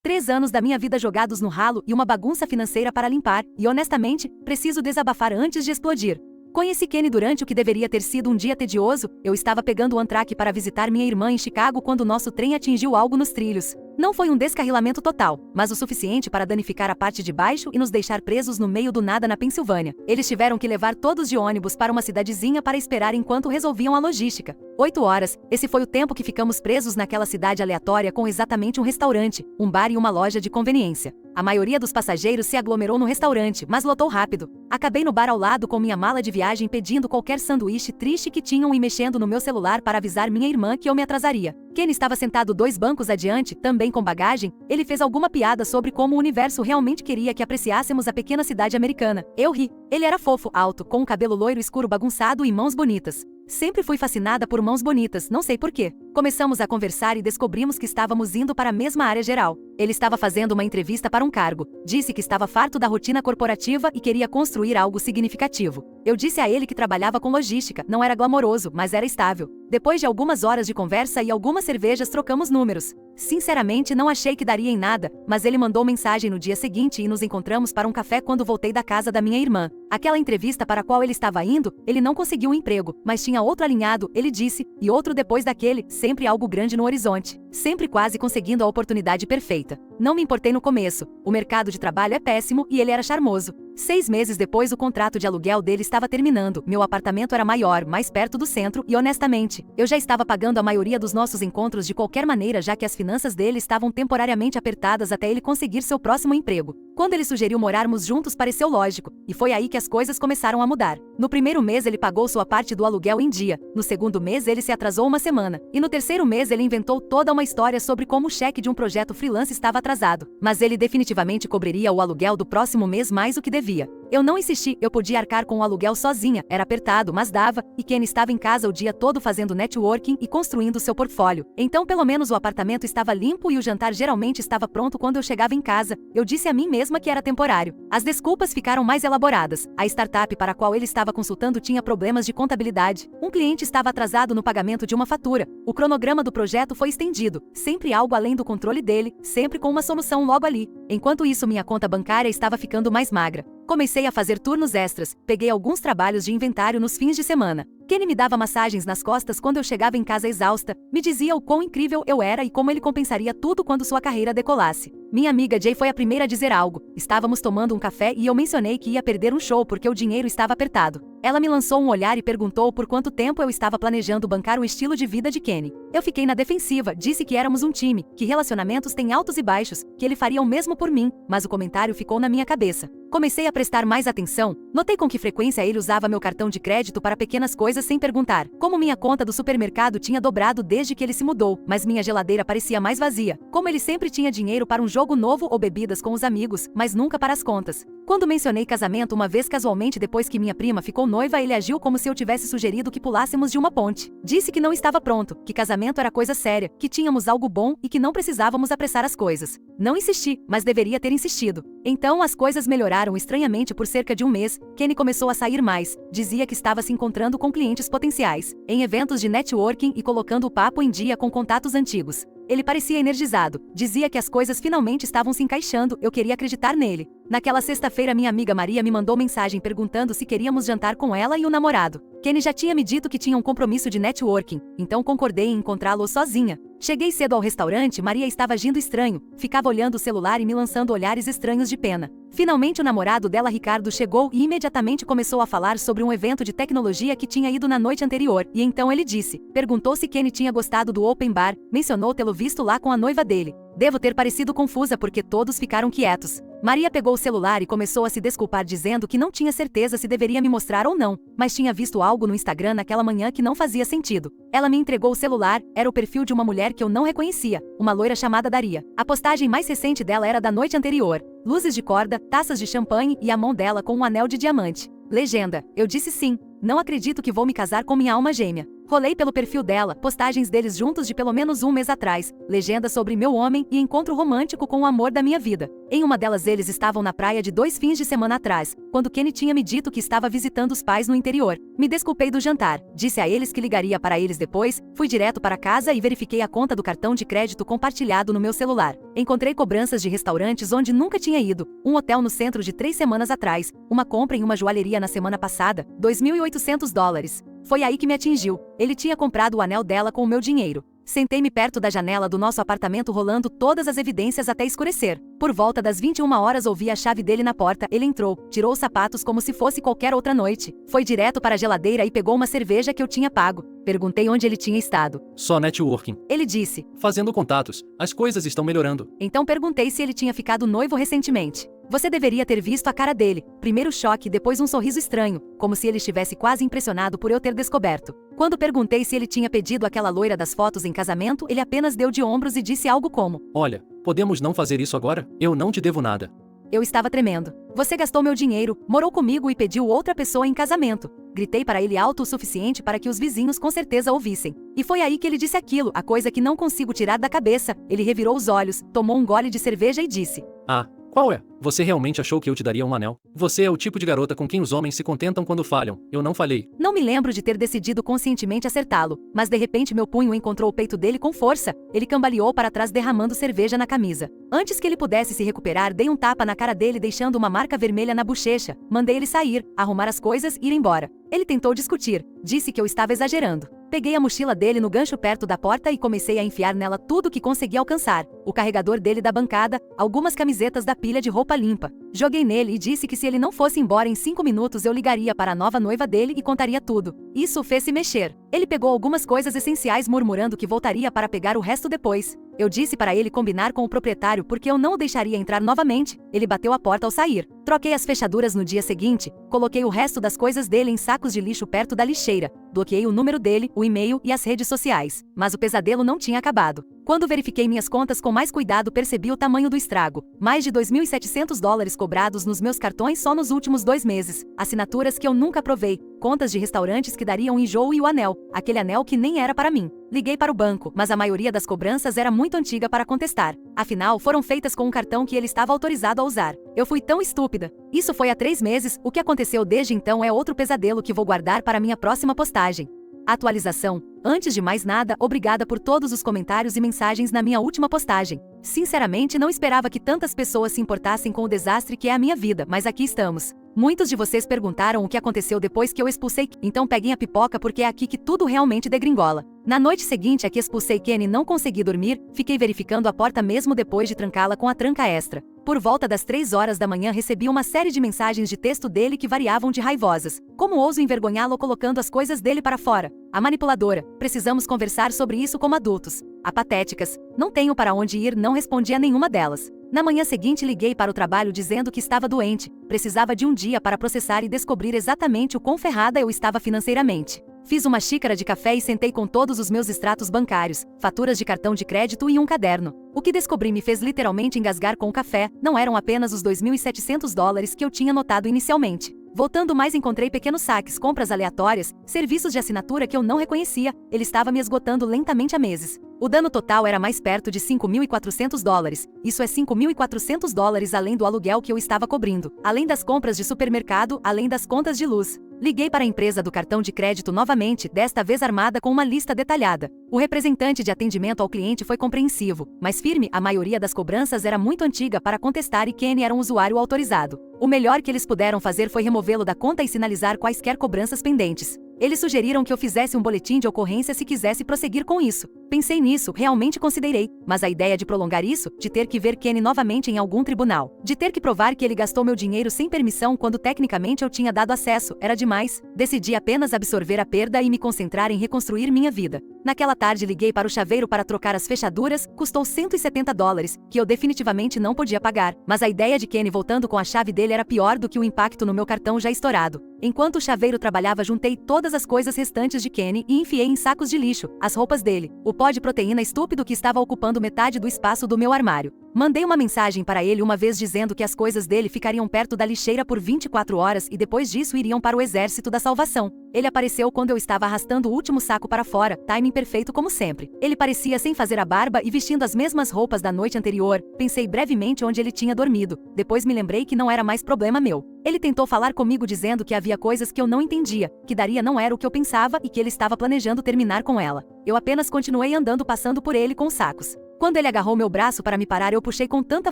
3 anos da minha vida jogados no ralo e uma bagunça financeira para limpar, e honestamente, preciso desabafar antes de explodir. Conheci Kenny durante o que deveria ter sido um dia tedioso. Eu estava pegando o Amtrak para visitar minha irmã em Chicago quando nosso trem atingiu algo nos trilhos. Não foi um descarrilamento total, mas o suficiente para danificar a parte de baixo e nos deixar presos no meio do nada na Pensilvânia. Eles tiveram que levar todos de ônibus para uma cidadezinha para esperar enquanto resolviam a logística. 8 horas, esse foi o tempo que ficamos presos naquela cidade aleatória com exatamente um restaurante, um bar e uma loja de conveniência. A maioria dos passageiros se aglomerou no restaurante, mas lotou rápido. Acabei no bar ao lado com minha mala de viagem pedindo qualquer sanduíche triste que tinham e mexendo no meu celular para avisar minha irmã que eu me atrasaria. Kenny estava sentado 2 bancos adiante, também com bagagem. Ele fez alguma piada sobre como o universo realmente queria que apreciássemos a pequena cidade americana. Eu ri. Ele era fofo, alto, com um cabelo loiro escuro bagunçado e mãos bonitas. Sempre fui fascinada por mãos bonitas, não sei porquê. Começamos a conversar e descobrimos que estávamos indo para a mesma área geral. Ele estava fazendo uma entrevista para um cargo. Disse que estava farto da rotina corporativa e queria construir algo significativo. Eu disse a ele que trabalhava com logística, não era glamouroso, mas era estável. Depois de algumas horas de conversa e algumas cervejas, trocamos números. Sinceramente, não achei que daria em nada, mas ele mandou mensagem no dia seguinte e nos encontramos para um café quando voltei da casa da minha irmã. Aquela entrevista para a qual ele estava indo, ele não conseguiu um emprego, mas tinha outro alinhado, ele disse, e outro depois daquele, sempre algo grande no horizonte. Sempre quase conseguindo a oportunidade perfeita. Não me importei no começo. O mercado de trabalho é péssimo e ele era charmoso. 6 meses depois, o contrato de aluguel dele estava terminando. Meu apartamento era maior, mais perto do centro, e honestamente, eu já estava pagando a maioria dos nossos encontros de qualquer maneira, já que as finanças dele estavam temporariamente apertadas até ele conseguir seu próximo emprego. Quando ele sugeriu morarmos juntos, pareceu lógico, e foi aí que as coisas começaram a mudar. No primeiro mês ele pagou sua parte do aluguel em dia, no segundo mês ele se atrasou uma semana, e no terceiro mês ele inventou toda uma história sobre como o cheque de um projeto freelance estava atrasado, mas ele definitivamente cobriria o aluguel do próximo mês mais do que devia. Eu não insisti, eu podia arcar com o aluguel sozinha, era apertado, mas dava, e Kenny estava em casa o dia todo fazendo networking e construindo seu portfólio. Então pelo menos o apartamento estava limpo e o jantar geralmente estava pronto quando eu chegava em casa. Eu disse a mim mesma que era temporário. As desculpas ficaram mais elaboradas. A startup para a qual ele estava consultando tinha problemas de contabilidade. Um cliente estava atrasado no pagamento de uma fatura. O cronograma do projeto foi estendido, sempre algo além do controle dele, sempre com uma solução logo ali. Enquanto isso, minha conta bancária estava ficando mais magra. Comecei a fazer turnos extras, peguei alguns trabalhos de inventário nos fins de semana. Kenny me dava massagens nas costas quando eu chegava em casa exausta, me dizia o quão incrível eu era e como ele compensaria tudo quando sua carreira decolasse. Minha amiga Jay foi a primeira a dizer algo. Estávamos tomando um café e eu mencionei que ia perder um show porque o dinheiro estava apertado. Ela me lançou um olhar e perguntou por quanto tempo eu estava planejando bancar o estilo de vida de Kenny. Eu fiquei na defensiva, disse que éramos um time, que relacionamentos têm altos e baixos, que ele faria o mesmo por mim, mas o comentário ficou na minha cabeça. Comecei a prestar mais atenção, notei com que frequência ele usava meu cartão de crédito para pequenas coisas sem perguntar. Como minha conta do supermercado tinha dobrado desde que ele se mudou, mas minha geladeira parecia mais vazia. Como ele sempre tinha dinheiro para um jogo novo ou bebidas com os amigos, mas nunca para as contas. Quando mencionei casamento uma vez casualmente depois que minha prima ficou noiva, ele agiu como se eu tivesse sugerido que pulássemos de uma ponte. Disse que não estava pronto, que casamento era coisa séria, que tínhamos algo bom e que não precisávamos apressar as coisas. Não insisti, mas deveria ter insistido. Então as coisas melhoraram estranhamente por cerca de um mês. Kenny começou a sair mais, dizia que estava se encontrando com clientes potenciais, em eventos de networking e colocando o papo em dia com contatos antigos. Ele parecia energizado, dizia que as coisas finalmente estavam se encaixando, eu queria acreditar nele. Naquela sexta-feira minha amiga Maria me mandou mensagem perguntando se queríamos jantar com ela e o namorado. Kenny já tinha me dito que tinha um compromisso de networking, então concordei em encontrá-lo sozinha. Cheguei cedo ao restaurante, Maria estava agindo estranho, ficava olhando o celular e me lançando olhares estranhos de pena. Finalmente o namorado dela, Ricardo, chegou e imediatamente começou a falar sobre um evento de tecnologia que tinha ido na noite anterior, e então ele perguntou se Kenny tinha gostado do open bar, mencionou tê-lo visto lá com a noiva dele. Devo ter parecido confusa porque todos ficaram quietos. Maria pegou o celular e começou a se desculpar dizendo que não tinha certeza se deveria me mostrar ou não, mas tinha visto algo no Instagram naquela manhã que não fazia sentido. Ela me entregou o celular, era o perfil de uma mulher que eu não reconhecia, uma loira chamada Daria. A postagem mais recente dela era da noite anterior. Luzes de corda, taças de champanhe e a mão dela com um anel de diamante. Legenda: eu disse sim. Não acredito que vou me casar com minha alma gêmea. Rolei pelo perfil dela, postagens deles juntos de pelo menos um mês atrás, legenda sobre meu homem e encontro romântico com o amor da minha vida. Em uma delas eles estavam na praia de 2 fins de semana atrás, quando Kenny tinha me dito que estava visitando os pais no interior. Me desculpei do jantar, disse a eles que ligaria para eles depois, fui direto para casa e verifiquei a conta do cartão de crédito compartilhado no meu celular. Encontrei cobranças de restaurantes onde nunca tinha ido, um hotel no centro de 3 semanas atrás, uma compra em uma joalheria na semana passada, $2.800. Foi aí que me atingiu. Ele tinha comprado o anel dela com o meu dinheiro. Sentei-me perto da janela do nosso apartamento rolando todas as evidências até escurecer. Por volta das 21 horas ouvi a chave dele na porta, ele entrou, tirou os sapatos como se fosse qualquer outra noite. Foi direto para a geladeira e pegou uma cerveja que eu tinha pago. Perguntei onde ele tinha estado. Só networking. Ele disse. Fazendo contatos. As coisas estão melhorando. Então perguntei se ele tinha ficado noivo recentemente. Você deveria ter visto a cara dele. Primeiro choque, depois um sorriso estranho, como se ele estivesse quase impressionado por eu ter descoberto. Quando perguntei se ele tinha pedido aquela loira das fotos em casamento, ele apenas deu de ombros e disse algo como: Olha, podemos não fazer isso agora? Eu não te devo nada. Eu estava tremendo. Você gastou meu dinheiro, morou comigo e pediu outra pessoa em casamento. Gritei para ele alto o suficiente para que os vizinhos com certeza ouvissem. E foi aí que ele disse aquilo, a coisa que não consigo tirar da cabeça. Ele revirou os olhos, tomou um gole de cerveja e disse: Ah, qual é? Você realmente achou que eu te daria um anel? Você é o tipo de garota com quem os homens se contentam quando falham. Eu não falhei. Não me lembro de ter decidido conscientemente acertá-lo, mas de repente meu punho encontrou o peito dele com força. Ele cambaleou para trás derramando cerveja na camisa. Antes que ele pudesse se recuperar, dei um tapa na cara dele deixando uma marca vermelha na bochecha. Mandei ele sair, arrumar as coisas e ir embora. Ele tentou discutir. Disse que eu estava exagerando. Peguei a mochila dele no gancho perto da porta e comecei a enfiar nela tudo que consegui alcançar. O carregador dele da bancada, algumas camisetas da pilha de roupa limpa. Joguei nele e disse que se ele não fosse embora em 5 minutos eu ligaria para a nova noiva dele e contaria tudo. Isso o fez se mexer. Ele pegou algumas coisas essenciais murmurando que voltaria para pegar o resto depois. Eu disse para ele combinar com o proprietário porque eu não o deixaria entrar novamente. Ele bateu a porta ao sair. Troquei as fechaduras no dia seguinte, coloquei o resto das coisas dele em sacos de lixo perto da lixeira. Bloqueei o número dele, o e-mail e as redes sociais. Mas o pesadelo não tinha acabado. Quando verifiquei minhas contas com mais cuidado, percebi o tamanho do estrago. Mais de $2.700 cobrados nos meus cartões só nos últimos 2 meses. Assinaturas que eu nunca provei. Contas de restaurantes que dariam enjoo e o anel. Aquele anel que nem era para mim. Liguei para o banco, mas a maioria das cobranças era muito antiga para contestar. Afinal, foram feitas com um cartão que ele estava autorizado a usar. Eu fui tão estúpida. Isso foi há 3 meses, o que aconteceu desde então é outro pesadelo que vou guardar para minha próxima postagem. Atualização. Antes de mais nada, obrigada por todos os comentários e mensagens na minha última postagem. Sinceramente, não esperava que tantas pessoas se importassem com o desastre que é a minha vida, mas aqui estamos. Muitos de vocês perguntaram o que aconteceu depois que eu expulsei, então peguem a pipoca porque é aqui que tudo realmente degringola. Na noite seguinte a que expulsei Kenny não consegui dormir, fiquei verificando a porta mesmo depois de trancá-la com a tranca extra. Por volta das 3 horas da manhã recebi uma série de mensagens de texto dele que variavam de raivosas. Como ouso envergonhá-lo colocando as coisas dele para fora? A manipuladora. Precisamos conversar sobre isso como adultos. Apatéticas. Não tenho para onde ir, não respondi a nenhuma delas. Na manhã seguinte liguei para o trabalho dizendo que estava doente, precisava de um dia para processar e descobrir exatamente o quão ferrada eu estava financeiramente. Fiz uma xícara de café e sentei com todos os meus extratos bancários, faturas de cartão de crédito e um caderno. O que descobri me fez literalmente engasgar com o café, não eram apenas os $2.700 que eu tinha notado inicialmente. Voltando mais encontrei pequenos saques, compras aleatórias, serviços de assinatura que eu não reconhecia, ele estava me esgotando lentamente há meses. O dano total era mais perto de $5.400, isso é $5.400 além do aluguel que eu estava cobrindo, além das compras de supermercado, além das contas de luz. Liguei para a empresa do cartão de crédito novamente, desta vez armada com uma lista detalhada. O representante de atendimento ao cliente foi compreensivo, mas firme, a maioria das cobranças era muito antiga para contestar e Kenny era um usuário autorizado. O melhor que eles puderam fazer foi removê-lo da conta e sinalizar quaisquer cobranças pendentes. Eles sugeriram que eu fizesse um boletim de ocorrência se quisesse prosseguir com isso. Pensei nisso, realmente considerei, mas a ideia de prolongar isso, de ter que ver Kenny novamente em algum tribunal, de ter que provar que ele gastou meu dinheiro sem permissão quando tecnicamente eu tinha dado acesso, era demais. Decidi apenas absorver a perda e me concentrar em reconstruir minha vida. Naquela tarde liguei para o chaveiro para trocar as fechaduras, custou $170, que eu definitivamente não podia pagar, mas a ideia de Kenny voltando com a chave dele era pior do que o impacto no meu cartão já estourado. Enquanto o chaveiro trabalhava, juntei todas as coisas restantes de Kenny e enfiei em sacos de lixo, as roupas dele, o pó de proteína estúpido que estava ocupando metade do espaço do meu armário. Mandei uma mensagem para ele uma vez dizendo que as coisas dele ficariam perto da lixeira por 24 horas e depois disso iriam para o exército da salvação. Ele apareceu quando eu estava arrastando o último saco para fora, timing perfeito como sempre. Ele parecia sem fazer a barba e vestindo as mesmas roupas da noite anterior. Pensei brevemente onde ele tinha dormido. Depois me lembrei que não era mais problema meu. Ele tentou falar comigo dizendo que havia coisas que eu não entendia, que Daria não era o que eu pensava e que ele estava planejando terminar com ela. Eu apenas continuei andando passando por ele com os sacos. Quando ele agarrou meu braço para me parar, eu puxei com tanta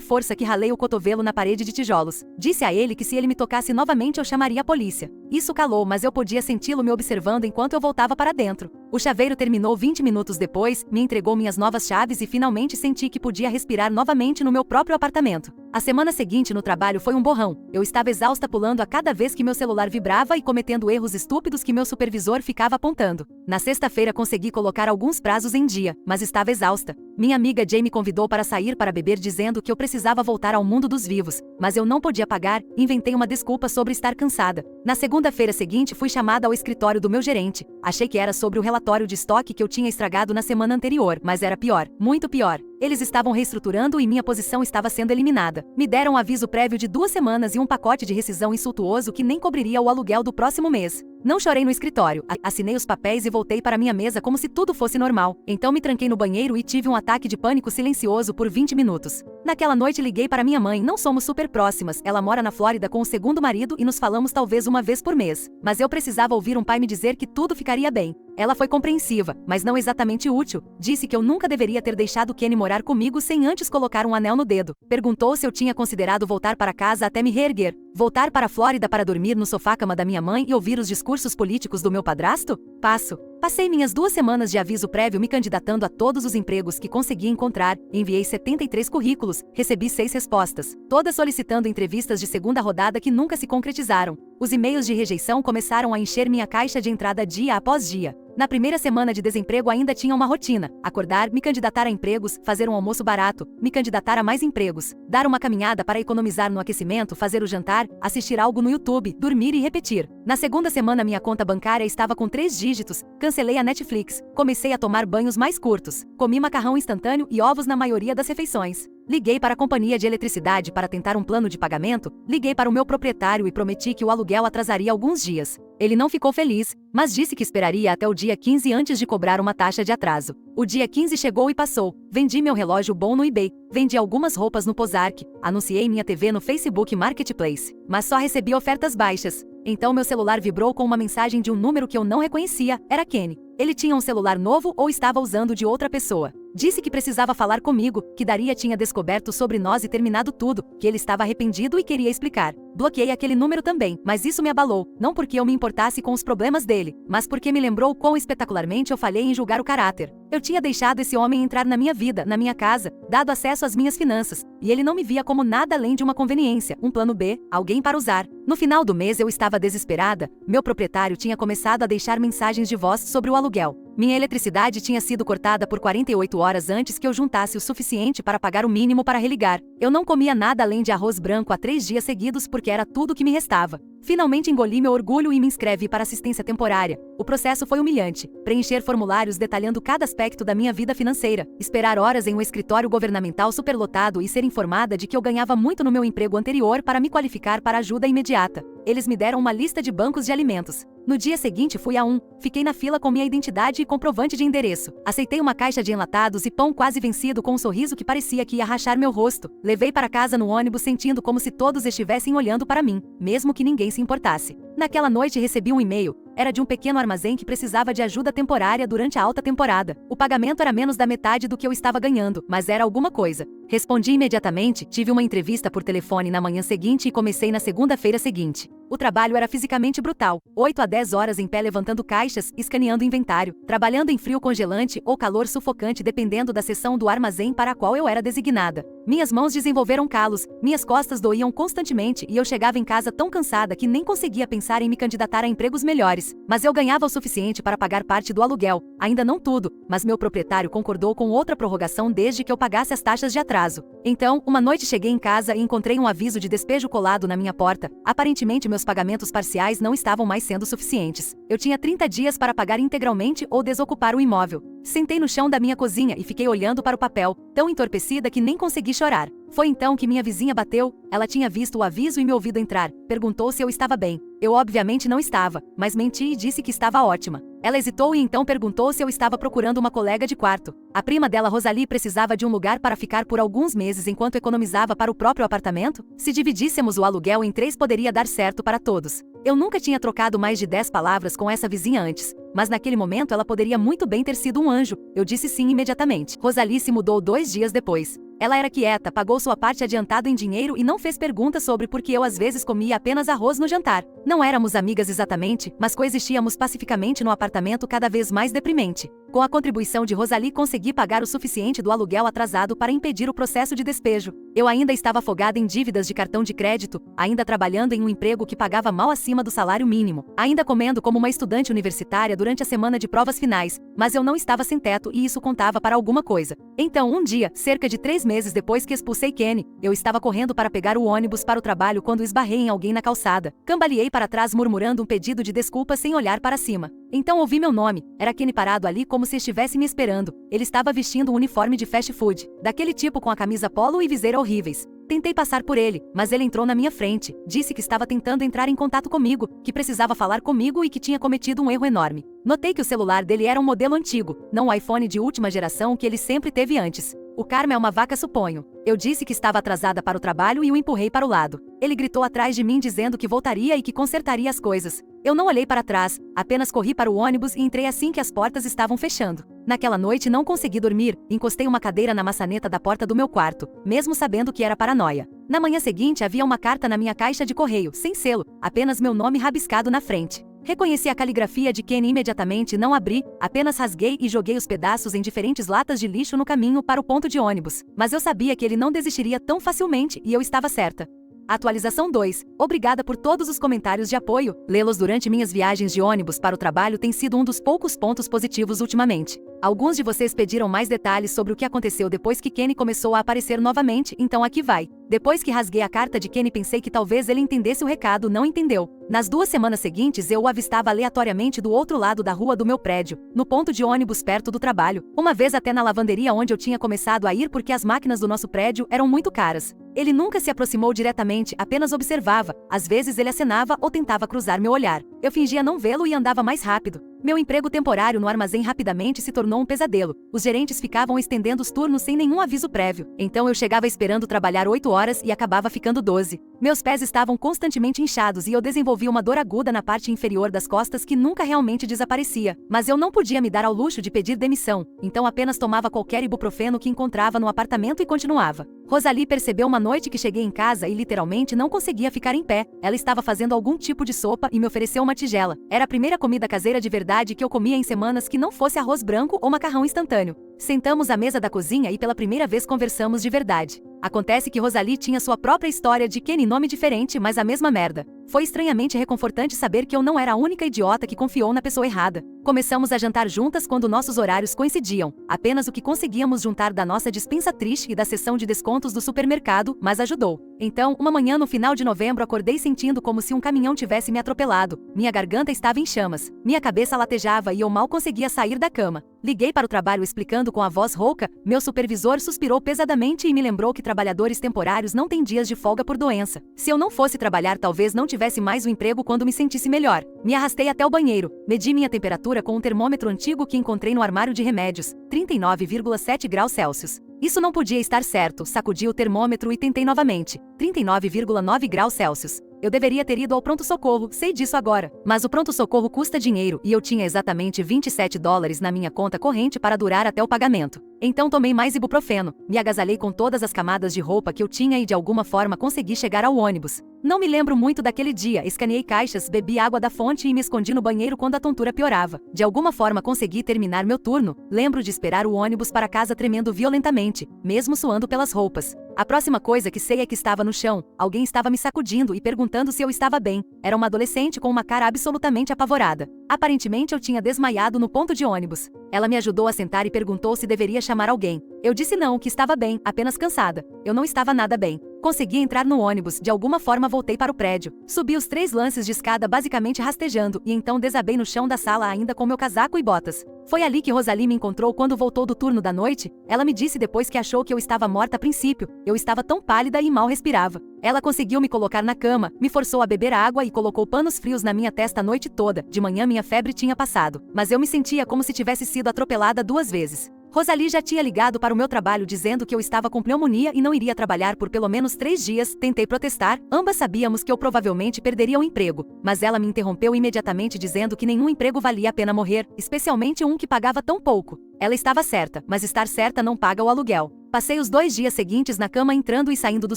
força que ralei o cotovelo na parede de tijolos. Disse a ele que se ele me tocasse novamente eu chamaria a polícia. Isso calou, mas eu podia senti-lo me observando enquanto eu voltava para dentro. O chaveiro terminou 20 minutos depois, me entregou minhas novas chaves e finalmente senti que podia respirar novamente no meu próprio apartamento. A semana seguinte no trabalho foi um borrão. Eu estava exausta, pulando a cada vez que meu celular vibrava e cometendo erros estúpidos que meu supervisor ficava apontando. Na sexta-feira consegui colocar alguns prazos em dia, mas estava exausta. Minha amiga Jay me convidou para sair para beber dizendo que eu precisava voltar ao mundo dos vivos, mas eu não podia pagar. Inventei uma desculpa sobre estar cansada. Na segunda-feira seguinte fui chamada ao escritório do meu gerente. Achei que era sobre o relatório de estoque que eu tinha estragado na semana anterior, mas era pior, muito pior. Eles estavam reestruturando e minha posição estava sendo eliminada. Me deram um aviso prévio de 2 semanas e um pacote de rescisão insultuoso que nem cobriria o aluguel do próximo mês. Não chorei no escritório, assinei os papéis e voltei para minha mesa como se tudo fosse normal. Então me tranquei no banheiro e tive um ataque de pânico silencioso por 20 minutos. Naquela noite liguei para minha mãe, não somos super próximas, ela mora na Flórida com o segundo marido e nos falamos talvez uma vez por mês. Mas eu precisava ouvir um pai me dizer que tudo ficaria bem. Ela foi compreensiva, mas não exatamente útil. Disse que eu nunca deveria ter deixado Kenny morar comigo sem antes colocar um anel no dedo. Perguntou se eu tinha considerado voltar para casa até me reerguer. Voltar para a Flórida para dormir no sofá-cama da minha mãe e ouvir os discursos políticos do meu padrasto? Passo. Passei minhas 2 semanas de aviso prévio me candidatando a todos os empregos que consegui encontrar, enviei 73 currículos, recebi 6 respostas, todas solicitando entrevistas de segunda rodada que nunca se concretizaram. Os e-mails de rejeição começaram a encher minha caixa de entrada dia após dia. Na primeira semana de desemprego ainda tinha uma rotina: acordar, me candidatar a empregos, fazer um almoço barato, me candidatar a mais empregos, dar uma caminhada para economizar no aquecimento, fazer o jantar, assistir algo no YouTube, dormir e repetir. Na segunda semana minha conta bancária estava com 3 dígitos, cancelei a Netflix, comecei a tomar banhos mais curtos, comi macarrão instantâneo e ovos na maioria das refeições. Liguei para a companhia de eletricidade para tentar um plano de pagamento, liguei para o meu proprietário e prometi que o aluguel atrasaria alguns dias. Ele não ficou feliz, mas disse que esperaria até o dia 15 antes de cobrar uma taxa de atraso. O dia 15 chegou e passou. Vendi meu relógio bom no eBay, vendi algumas roupas no Pozark, anunciei minha TV no Facebook Marketplace, mas só recebi ofertas baixas. Então meu celular vibrou com uma mensagem de um número que eu não reconhecia. Era Kenny. Ele tinha um celular novo ou estava usando de outra pessoa. Disse que precisava falar comigo, que Daria tinha descoberto sobre nós e terminado tudo, que ele estava arrependido e queria explicar. Bloqueei aquele número também, mas isso me abalou, não porque eu me importasse com os problemas dele, mas porque me lembrou quão espetacularmente eu falhei em julgar o caráter. Eu tinha deixado esse homem entrar na minha vida, na minha casa, dado acesso às minhas finanças, e ele não me via como nada além de uma conveniência, um plano B, alguém para usar. No final do mês eu estava desesperada, meu proprietário tinha começado a deixar mensagens de voz sobre o aluguel. Minha eletricidade tinha sido cortada por 48 horas antes que eu juntasse o suficiente para pagar o mínimo para religar. Eu não comia nada além de arroz branco há 3 dias seguidos porque era tudo que me restava. Finalmente engoli meu orgulho e me inscrevi para assistência temporária. O processo foi humilhante. Preencher formulários detalhando cada aspecto da minha vida financeira, esperar horas em um escritório governamental superlotado e ser informada de que eu ganhava muito no meu emprego anterior para me qualificar para ajuda imediata. Eles me deram uma lista de bancos de alimentos. No dia seguinte fui a um, fiquei na fila com minha identidade e comprovante de endereço. Aceitei uma caixa de enlatados e pão quase vencido com um sorriso que parecia que ia rachar meu rosto. Levei para casa no ônibus sentindo como se todos estivessem olhando para mim, mesmo que ninguém se importasse. Naquela noite recebi um e-mail. Era de um pequeno armazém que precisava de ajuda temporária durante a alta temporada. O pagamento era menos da metade do que eu estava ganhando, mas era alguma coisa. Respondi imediatamente, tive uma entrevista por telefone na manhã seguinte e comecei na segunda-feira seguinte. O trabalho era fisicamente brutal, 8 a 10 horas em pé levantando caixas, escaneando inventário, trabalhando em frio congelante ou calor sufocante dependendo da seção do armazém para a qual eu era designada. Minhas mãos desenvolveram calos, minhas costas doíam constantemente e eu chegava em casa tão cansada que nem conseguia pensar pensar em me candidatar a empregos melhores, mas eu ganhava o suficiente para pagar parte do aluguel, ainda não tudo, mas meu proprietário concordou com outra prorrogação desde que eu pagasse as taxas de atraso. Então, uma noite cheguei em casa e encontrei um aviso de despejo colado na minha porta. Aparentemente meus pagamentos parciais não estavam mais sendo suficientes. Eu tinha 30 dias para pagar integralmente ou desocupar o imóvel. Sentei no chão da minha cozinha e fiquei olhando para o papel, tão entorpecida que nem consegui chorar. Foi então que minha vizinha bateu. Ela tinha visto o aviso e me ouvido entrar. Perguntou se eu estava bem. Eu obviamente não estava, mas menti e disse que estava ótima. Ela hesitou e então perguntou se eu estava procurando uma colega de quarto. A prima dela, Rosalie, precisava de um lugar para ficar por alguns meses enquanto economizava para o próprio apartamento? Se dividíssemos o aluguel em 3 poderia dar certo para todos. Eu nunca tinha trocado mais de 10 palavras com essa vizinha antes, mas naquele momento ela poderia muito bem ter sido um anjo. Eu disse sim imediatamente. Rosalie se mudou 2 dias depois. Ela era quieta, pagou sua parte adiantado em dinheiro e não fez perguntas sobre por que eu às vezes comia apenas arroz no jantar. Não éramos amigas exatamente, mas coexistíamos pacificamente no apartamento cada vez mais deprimente. Com a contribuição de Rosalie consegui pagar o suficiente do aluguel atrasado para impedir o processo de despejo. Eu ainda estava afogada em dívidas de cartão de crédito, ainda trabalhando em um emprego que pagava mal acima do salário mínimo, ainda comendo como uma estudante universitária durante a semana de provas finais, mas eu não estava sem teto e isso contava para alguma coisa. Então um dia, cerca de 3 meses depois que expulsei Kenny, eu estava correndo para pegar o ônibus para o trabalho quando esbarrei em alguém na calçada. Cambaleei para trás murmurando um pedido de desculpa sem olhar para cima. Então ouvi meu nome. Era Kenny parado ali como se estivesse me esperando. Ele estava vestindo um uniforme de fast food, daquele tipo com a camisa polo e viseira horríveis. Tentei passar por ele, mas ele entrou na minha frente. Disse que estava tentando entrar em contato comigo, que precisava falar comigo e que tinha cometido um erro enorme. Notei que o celular dele era um modelo antigo, não o iPhone de última geração que ele sempre teve antes. O karma é uma vaca, suponho. Eu disse que estava atrasada para o trabalho e o empurrei para o lado. Ele gritou atrás de mim dizendo que voltaria e que consertaria as coisas. Eu não olhei para trás, apenas corri para o ônibus e entrei assim que as portas estavam fechando. Naquela noite não consegui dormir, encostei uma cadeira na maçaneta da porta do meu quarto, mesmo sabendo que era paranoia. Na manhã seguinte havia uma carta na minha caixa de correio, sem selo, apenas meu nome rabiscado na frente. Reconheci a caligrafia de Kenny imediatamente e não abri, apenas rasguei e joguei os pedaços em diferentes latas de lixo no caminho para o ponto de ônibus. Mas eu sabia que ele não desistiria tão facilmente e eu estava certa. Atualização 2. Obrigada por todos os comentários de apoio. Lê-los durante minhas viagens de ônibus para o trabalho tem sido um dos poucos pontos positivos ultimamente. Alguns de vocês pediram mais detalhes sobre o que aconteceu depois que Kenny começou a aparecer novamente, então aqui vai. Depois que rasguei a carta de Kenny pensei que talvez ele entendesse o recado, não entendeu. Nas 2 semanas seguintes eu o avistava aleatoriamente do outro lado da rua do meu prédio, no ponto de ônibus perto do trabalho, uma vez até na lavanderia onde eu tinha começado a ir porque as máquinas do nosso prédio eram muito caras. Ele nunca se aproximou diretamente, apenas observava, às vezes ele acenava ou tentava cruzar meu olhar. Eu fingia não vê-lo e andava mais rápido. Meu emprego temporário no armazém rapidamente se tornou um pesadelo. Os gerentes ficavam estendendo os turnos sem nenhum aviso prévio. Então eu chegava esperando trabalhar 8 horas e acabava ficando 12. Meus pés estavam constantemente inchados e eu desenvolvia uma dor aguda na parte inferior das costas que nunca realmente desaparecia. Mas eu não podia me dar ao luxo de pedir demissão, então apenas tomava qualquer ibuprofeno que encontrava no apartamento e continuava. Rosalie percebeu uma noite que cheguei em casa e literalmente não conseguia ficar em pé. Ela estava fazendo algum tipo de sopa e me ofereceu uma tigela. Era a primeira comida caseira de verdade que eu comia em semanas que não fosse arroz branco ou macarrão instantâneo. Sentamos à mesa da cozinha e pela primeira vez conversamos de verdade. Acontece que Rosalie tinha sua própria história de Kenny, nome diferente, mas a mesma merda. Foi estranhamente reconfortante saber que eu não era a única idiota que confiou na pessoa errada. Começamos a jantar juntas quando nossos horários coincidiam, apenas o que conseguíamos juntar da nossa despensa triste e da seção de descontos do supermercado, mas ajudou. Então, uma manhã no final de novembro acordei sentindo como se um caminhão tivesse me atropelado. Minha garganta estava em chamas, minha cabeça latejava e eu mal conseguia sair da cama. Liguei para o trabalho explicando com a voz rouca, meu supervisor suspirou pesadamente e me lembrou que trabalhadores temporários não têm dias de folga por doença. Se eu não fosse trabalhar talvez não tivesse mais o emprego quando me sentisse melhor. Me arrastei até o banheiro, medi minha temperatura com um termômetro antigo que encontrei no armário de remédios, 39,7 graus Celsius. Isso não podia estar certo, sacudi o termômetro e tentei novamente, 39,9 graus Celsius. Eu deveria ter ido ao pronto-socorro, sei disso agora. Mas o pronto-socorro custa dinheiro e eu tinha exatamente $27 na minha conta corrente para durar até o pagamento. Então tomei mais ibuprofeno, me agasalhei com todas as camadas de roupa que eu tinha e de alguma forma consegui chegar ao ônibus. Não me lembro muito daquele dia, escaneei caixas, bebi água da fonte e me escondi no banheiro quando a tontura piorava. De alguma forma consegui terminar meu turno, lembro de esperar o ônibus para casa tremendo violentamente, mesmo suando pelas roupas. A próxima coisa que sei é que estava no chão, alguém estava me sacudindo e perguntando se eu estava bem. Era uma adolescente com uma cara absolutamente apavorada. Aparentemente eu tinha desmaiado no ponto de ônibus. Ela me ajudou a sentar e perguntou se deveria chamar alguém. Eu disse não, que estava bem, apenas cansada. Eu não estava nada bem. Consegui entrar no ônibus, de alguma forma voltei para o prédio. Subi os 3 lances de escada basicamente rastejando e então desabei no chão da sala ainda com meu casaco e botas. Foi ali que Rosalie me encontrou quando voltou do turno da noite. Ela me disse depois que achou que eu estava morta a princípio. Eu estava tão pálida e mal respirava. Ela conseguiu me colocar na cama, me forçou a beber água e colocou panos frios na minha testa a noite toda. De manhã minha febre tinha passado, mas eu me sentia como se tivesse sido atropelada 2 vezes. Rosalie já tinha ligado para o meu trabalho dizendo que eu estava com pneumonia e não iria trabalhar por pelo menos 3 dias. Tentei protestar, ambas sabíamos que eu provavelmente perderia o emprego, mas ela me interrompeu imediatamente dizendo que nenhum emprego valia a pena morrer, especialmente um que pagava tão pouco. Ela estava certa, mas estar certa não paga o aluguel. Passei os 2 dias seguintes na cama entrando e saindo do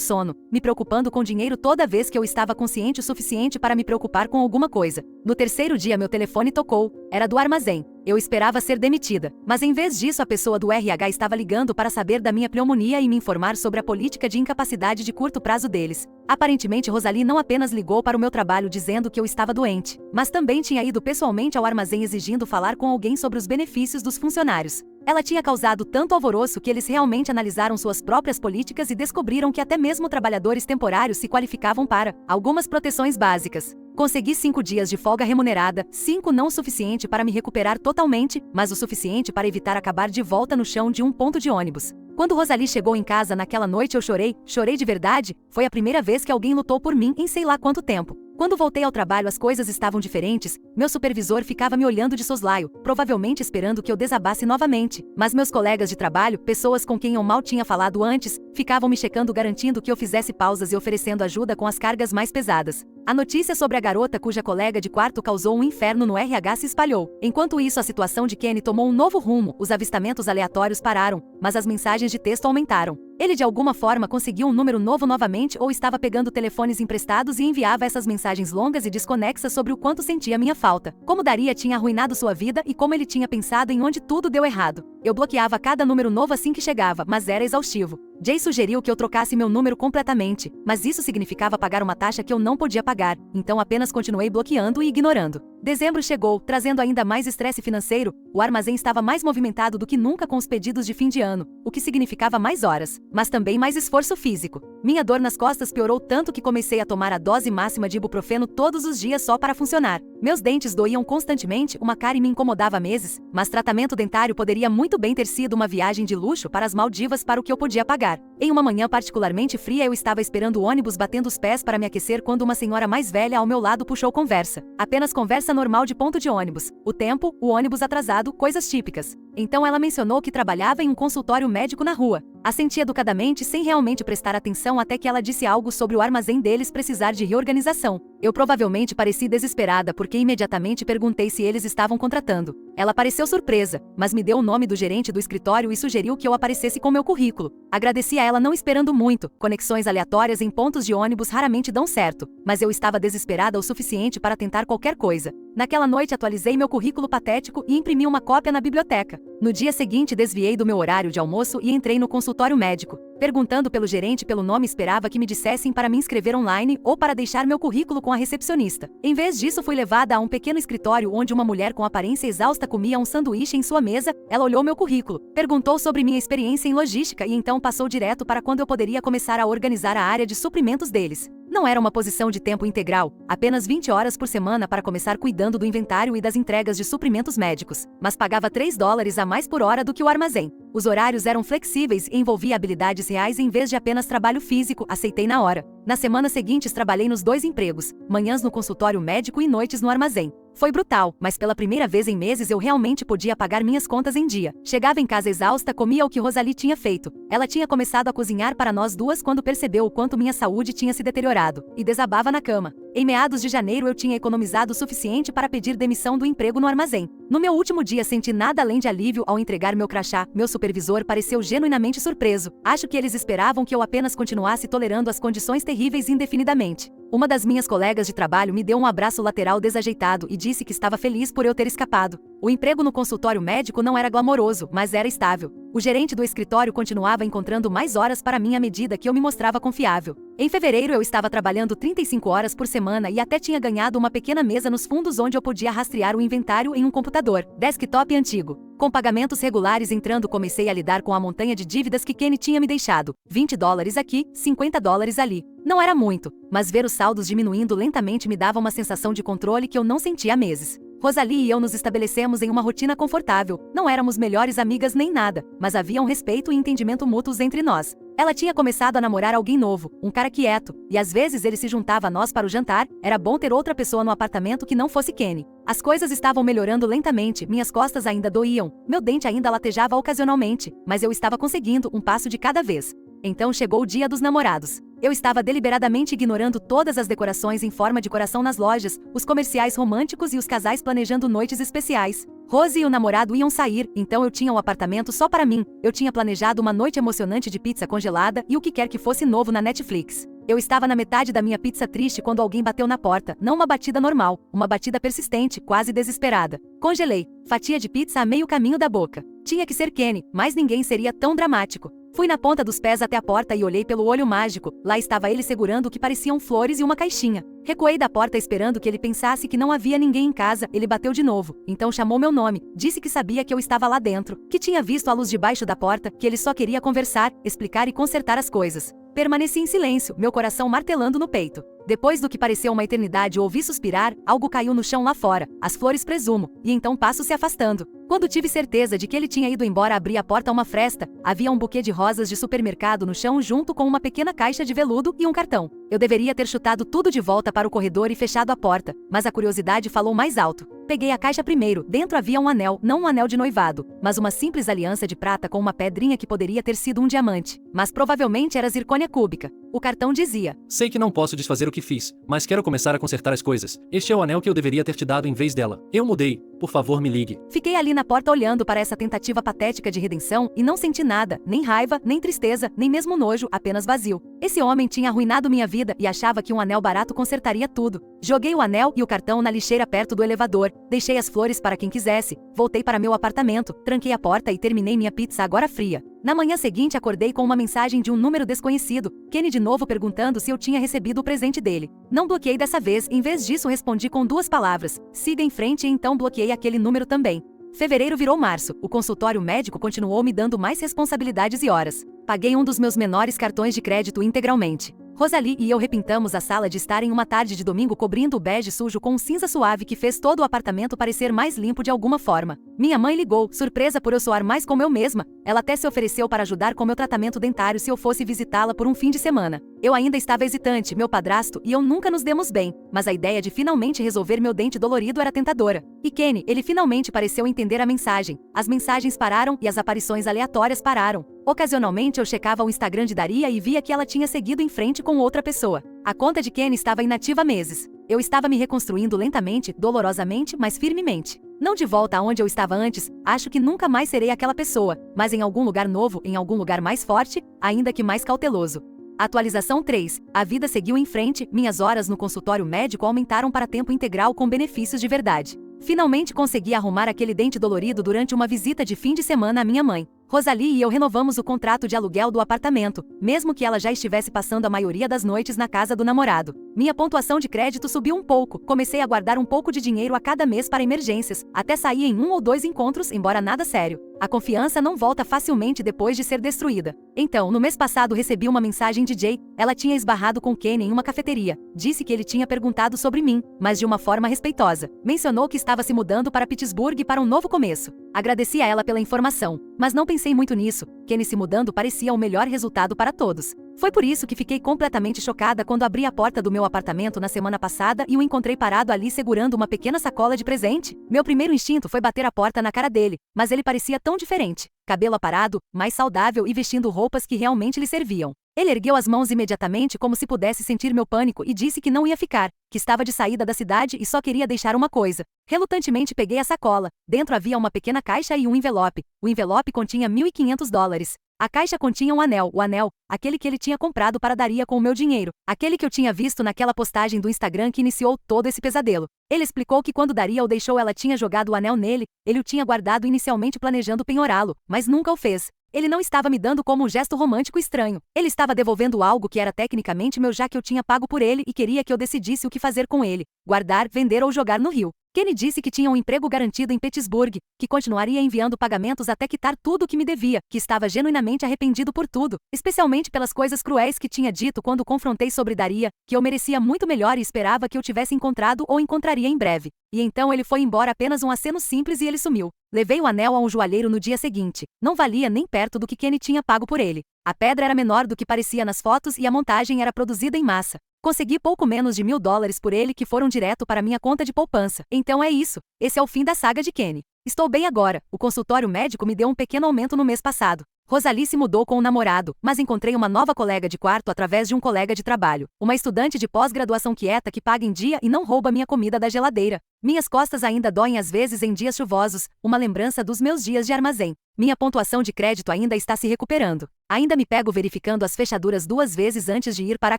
sono, me preocupando com dinheiro toda vez que eu estava consciente o suficiente para me preocupar com alguma coisa. No 3º dia meu telefone tocou, era do armazém. Eu esperava ser demitida, mas em vez disso a pessoa do RH estava ligando para saber da minha pneumonia e me informar sobre a política de incapacidade de curto prazo deles. Aparentemente Rosalie não apenas ligou para o meu trabalho dizendo que eu estava doente, mas também tinha ido pessoalmente ao armazém exigindo falar com alguém sobre os benefícios dos funcionários. Ela tinha causado tanto alvoroço que eles realmente analisaram suas próprias políticas e descobriram que até mesmo trabalhadores temporários se qualificavam para algumas proteções básicas. Consegui 5 dias de folga remunerada, 5 não o suficiente para me recuperar totalmente, mas o suficiente para evitar acabar de volta no chão de um ponto de ônibus. Quando Rosalie chegou em casa naquela noite eu chorei de verdade, foi a primeira vez que alguém lutou por mim em sei lá quanto tempo. Quando voltei ao trabalho as coisas estavam diferentes, meu supervisor ficava me olhando de soslaio, provavelmente esperando que eu desabasse novamente, mas meus colegas de trabalho, pessoas com quem eu mal tinha falado antes, ficavam me checando garantindo que eu fizesse pausas e oferecendo ajuda com as cargas mais pesadas. A notícia sobre a garota cuja colega de quarto causou um inferno no RH se espalhou. Enquanto isso a situação de Kenny tomou um novo rumo, os avistamentos aleatórios pararam, mas as mensagens de texto aumentaram. Ele de alguma forma conseguiu um número novo novamente ou estava pegando telefones emprestados e enviava essas mensagens longas e desconexas sobre o quanto sentia minha falta, como Daria tinha arruinado sua vida e como ele tinha pensado em onde tudo deu errado. Eu bloqueava cada número novo assim que chegava, mas era exaustivo. Jay sugeriu que eu trocasse meu número completamente, mas isso significava pagar uma taxa que eu não podia pagar, então apenas continuei bloqueando e ignorando. Dezembro chegou, trazendo ainda mais estresse financeiro. O armazém estava mais movimentado do que nunca com os pedidos de fim de ano, o que significava mais horas, mas também mais esforço físico. Minha dor nas costas piorou tanto que comecei a tomar a dose máxima de ibuprofeno todos os dias só para funcionar. Meus dentes doíam constantemente, uma cárie me incomodava há meses, mas tratamento dentário poderia muito bem ter sido uma viagem de luxo para as Maldivas para o que eu podia pagar. Em uma manhã particularmente fria eu estava esperando o ônibus batendo os pés para me aquecer quando uma senhora mais velha ao meu lado puxou conversa. Apenas conversa normal de ponto de ônibus. O tempo, o ônibus atrasado, coisas típicas. Então ela mencionou que trabalhava em um consultório médico na rua. Assenti educadamente sem realmente prestar atenção até que ela disse algo sobre o armazém deles precisar de reorganização. Eu provavelmente pareci desesperada porque imediatamente perguntei se eles estavam contratando. Ela pareceu surpresa, mas me deu o nome do gerente do escritório e sugeriu que eu aparecesse com meu currículo. Agradeci a ela não esperando muito, conexões aleatórias em pontos de ônibus raramente dão certo, mas eu estava desesperada o suficiente para tentar qualquer coisa. Naquela noite atualizei meu currículo patético e imprimi uma cópia na biblioteca. No dia seguinte desviei do meu horário de almoço e entrei no consultório médico. Perguntando pelo gerente pelo nome esperava que me dissessem para me inscrever online ou para deixar meu currículo com a recepcionista. Em vez disso fui levada a um pequeno escritório onde uma mulher com aparência exausta comia um sanduíche em sua mesa. Ela olhou meu currículo, perguntou sobre minha experiência em logística e então passou direto para quando eu poderia começar a organizar a área de suprimentos deles. Não era uma posição de tempo integral, apenas 20 horas por semana para começar cuidando do inventário e das entregas de suprimentos médicos, mas pagava $3 a mais por hora do que o armazém. Os horários eram flexíveis e envolvia habilidades reais em vez de apenas trabalho físico, aceitei na hora. Nas semanas seguintes trabalhei nos 2 empregos, manhãs no consultório médico e noites no armazém. Foi brutal, mas pela primeira vez em meses eu realmente podia pagar minhas contas em dia. Chegava em casa exausta, comia o que Rosalie tinha feito. Ela tinha começado a cozinhar para nós duas quando percebeu o quanto minha saúde tinha se deteriorado, e desabava na cama. Em meados de janeiro eu tinha economizado o suficiente para pedir demissão do emprego no armazém. No meu último dia senti nada além de alívio ao entregar meu crachá. Meu supervisor pareceu genuinamente surpreso. Acho que eles esperavam que eu apenas continuasse tolerando as condições terríveis indefinidamente. Uma das minhas colegas de trabalho me deu um abraço lateral desajeitado e disse que estava feliz por eu ter escapado. O emprego no consultório médico não era glamouroso, mas era estável. O gerente do escritório continuava encontrando mais horas para mim à medida que eu me mostrava confiável. Em fevereiro eu estava trabalhando 35 horas por semana e até tinha ganhado uma pequena mesa nos fundos onde eu podia rastrear o inventário em um computador, desktop antigo. Com pagamentos regulares entrando, comecei a lidar com a montanha de dívidas que Kenny tinha me deixado. $20 aqui, $50 ali. Não era muito, mas ver os saldos diminuindo lentamente me dava uma sensação de controle que eu não sentia há meses. Rosalie e eu nos estabelecemos em uma rotina confortável. Não éramos melhores amigas nem nada, mas havia um respeito e entendimento mútuos entre nós. Ela tinha começado a namorar alguém novo, um cara quieto, e às vezes ele se juntava a nós para o jantar. Era bom ter outra pessoa no apartamento que não fosse Kenny. As coisas estavam melhorando lentamente, minhas costas ainda doíam, meu dente ainda latejava ocasionalmente, mas eu estava conseguindo um passo de cada vez. Então chegou o dia dos namorados. Eu estava deliberadamente ignorando todas as decorações em forma de coração nas lojas, os comerciais românticos e os casais planejando noites especiais. Rose e o namorado iam sair, então eu tinha um apartamento só para mim. Eu tinha planejado uma noite emocionante de pizza congelada e o que quer que fosse novo na Netflix. Eu estava na metade da minha pizza triste quando alguém bateu na porta, não uma batida normal, uma batida persistente, quase desesperada. Congelei, fatia de pizza a meio caminho da boca. Tinha que ser Kenny, mas ninguém seria tão dramático. Fui na ponta dos pés até a porta e olhei pelo olho mágico. Lá estava ele segurando o que pareciam flores e uma caixinha. Recuei da porta esperando que ele pensasse que não havia ninguém em casa. Ele bateu de novo, então chamou meu nome. Disse que sabia que eu estava lá dentro, que tinha visto a luz debaixo da porta, que ele só queria conversar, explicar e consertar as coisas. Permaneci em silêncio, meu coração martelando no peito. Depois do que pareceu uma eternidade, ouvi suspirar, algo caiu no chão lá fora, as flores presumo, e então passo se afastando. Quando tive certeza de que ele tinha ido embora, abri a porta a uma fresta. Havia um buquê de rosas de supermercado no chão junto com uma pequena caixa de veludo e um cartão. Eu deveria ter chutado tudo de volta para o corredor e fechado a porta, mas a curiosidade falou mais alto. Peguei a caixa primeiro, dentro havia um anel, não um anel de noivado, mas uma simples aliança de prata com uma pedrinha que poderia ter sido um diamante, mas provavelmente era zircônia cúbica. O cartão dizia: sei que não posso desfazer o que fiz, mas quero começar a consertar as coisas. Este é o anel que eu deveria ter te dado em vez dela. Eu mudei, por favor me ligue. Fiquei ali na porta olhando para essa tentativa patética de redenção e não senti nada, nem raiva, nem tristeza, nem mesmo nojo, apenas vazio. Esse homem tinha arruinado minha vida e achava que um anel barato consertaria tudo. Joguei o anel e o cartão na lixeira perto do elevador, deixei as flores para quem quisesse, voltei para meu apartamento, tranquei a porta e terminei minha pizza agora fria. Na manhã seguinte acordei com uma mensagem de um número desconhecido, Kenny de novo perguntando se eu tinha recebido o presente dele. Não bloqueei dessa vez, em vez disso respondi com 2 palavras, siga em frente, e então bloqueei aquele número também. Fevereiro virou março, o consultório médico continuou me dando mais responsabilidades e horas. Paguei um dos meus menores cartões de crédito integralmente. Rosalie e eu repintamos a sala de estar em uma tarde de domingo, cobrindo o bege sujo com um cinza suave que fez todo o apartamento parecer mais limpo de alguma forma. Minha mãe ligou, surpresa por eu soar mais como eu mesma. Ela até se ofereceu para ajudar com meu tratamento dentário se eu fosse visitá-la por um fim de semana. Eu ainda estava hesitante, meu padrasto e eu nunca nos demos bem, mas a ideia de finalmente resolver meu dente dolorido era tentadora. E Kenny, ele finalmente pareceu entender a mensagem. As mensagens pararam e as aparições aleatórias pararam. Ocasionalmente eu checava o Instagram de Daria e via que ela tinha seguido em frente com outra pessoa. A conta de Kenny estava inativa há meses. Eu estava me reconstruindo lentamente, dolorosamente, mas firmemente. Não de volta aonde eu estava antes, acho que nunca mais serei aquela pessoa, mas em algum lugar novo, em algum lugar mais forte, ainda que mais cauteloso. Atualização 3. A vida seguiu em frente, minhas horas no consultório médico aumentaram para tempo integral com benefícios de verdade. Finalmente consegui arrumar aquele dente dolorido durante uma visita de fim de semana à minha mãe. Rosalie e eu renovamos o contrato de aluguel do apartamento, mesmo que ela já estivesse passando a maioria das noites na casa do namorado. Minha pontuação de crédito subiu um pouco, comecei a guardar um pouco de dinheiro a cada mês para emergências, até sair em 1 ou 2 encontros, embora nada sério. A confiança não volta facilmente depois de ser destruída. Então, no mês passado recebi uma mensagem de Jay. Ela tinha esbarrado com Kenny em uma cafeteria. Disse que ele tinha perguntado sobre mim, mas de uma forma respeitosa. Mencionou que estava se mudando para Pittsburgh para um novo começo. Agradeci a ela pela informação, mas não pensei muito nisso. Kenny se mudando parecia o melhor resultado para todos. Foi por isso que fiquei completamente chocada quando abri a porta do meu apartamento na semana passada e o encontrei parado ali segurando uma pequena sacola de presente. Meu primeiro instinto foi bater a porta na cara dele, mas ele parecia tão diferente. Cabelo aparado, mais saudável e vestindo roupas que realmente lhe serviam. Ele ergueu as mãos imediatamente como se pudesse sentir meu pânico e disse que não ia ficar, que estava de saída da cidade e só queria deixar uma coisa. Relutantemente peguei a sacola. Dentro havia uma pequena caixa e um envelope. O envelope continha $1.500. A caixa continha um anel, o anel, aquele que ele tinha comprado para Daria com o meu dinheiro, aquele que eu tinha visto naquela postagem do Instagram que iniciou todo esse pesadelo. Ele explicou que quando Daria o deixou ela tinha jogado o anel nele, ele o tinha guardado inicialmente planejando penhorá-lo, mas nunca o fez. Ele não estava me dando como um gesto romântico estranho. Ele estava devolvendo algo que era tecnicamente meu já que eu tinha pago por ele e queria que eu decidisse o que fazer com ele, guardar, vender ou jogar no rio. Kenny disse que tinha um emprego garantido em Pittsburgh, que continuaria enviando pagamentos até quitar tudo o que me devia, que estava genuinamente arrependido por tudo, especialmente pelas coisas cruéis que tinha dito quando confrontei sobre Daria, que eu merecia muito melhor e esperava que eu tivesse encontrado ou encontraria em breve. E então ele foi embora apenas um aceno simples e ele sumiu. Levei o anel a um joalheiro no dia seguinte. Não valia nem perto do que Kenny tinha pago por ele. A pedra era menor do que parecia nas fotos e a montagem era produzida em massa. Consegui pouco menos de $1.000 por ele que foram direto para minha conta de poupança. Então é isso. Esse é o fim da saga de Kenny. Estou bem agora. O consultório médico me deu um pequeno aumento no mês passado. Rosalie se mudou com um namorado, mas encontrei uma nova colega de quarto através de um colega de trabalho. Uma estudante de pós-graduação quieta que paga em dia e não rouba minha comida da geladeira. Minhas costas ainda doem às vezes em dias chuvosos, uma lembrança dos meus dias de armazém. Minha pontuação de crédito ainda está se recuperando. Ainda me pego verificando as fechaduras 2 vezes antes de ir para a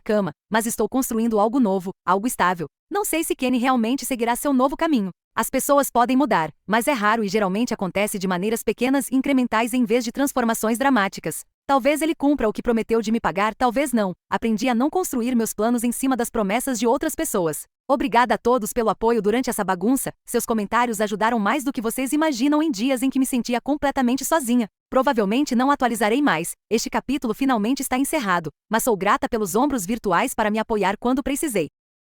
cama, mas estou construindo algo novo, algo estável. Não sei se Kenny realmente seguirá seu novo caminho. As pessoas podem mudar, mas é raro e geralmente acontece de maneiras pequenas e incrementais em vez de transformações dramáticas. Talvez ele cumpra o que prometeu de me pagar, talvez não. Aprendi a não construir meus planos em cima das promessas de outras pessoas. Obrigada a todos pelo apoio durante essa bagunça. Seus comentários ajudaram mais do que vocês imaginam em dias em que me sentia completamente sozinha. Provavelmente não atualizarei mais. Este capítulo finalmente está encerrado, mas sou grata pelos ombros virtuais para me apoiar quando precisei.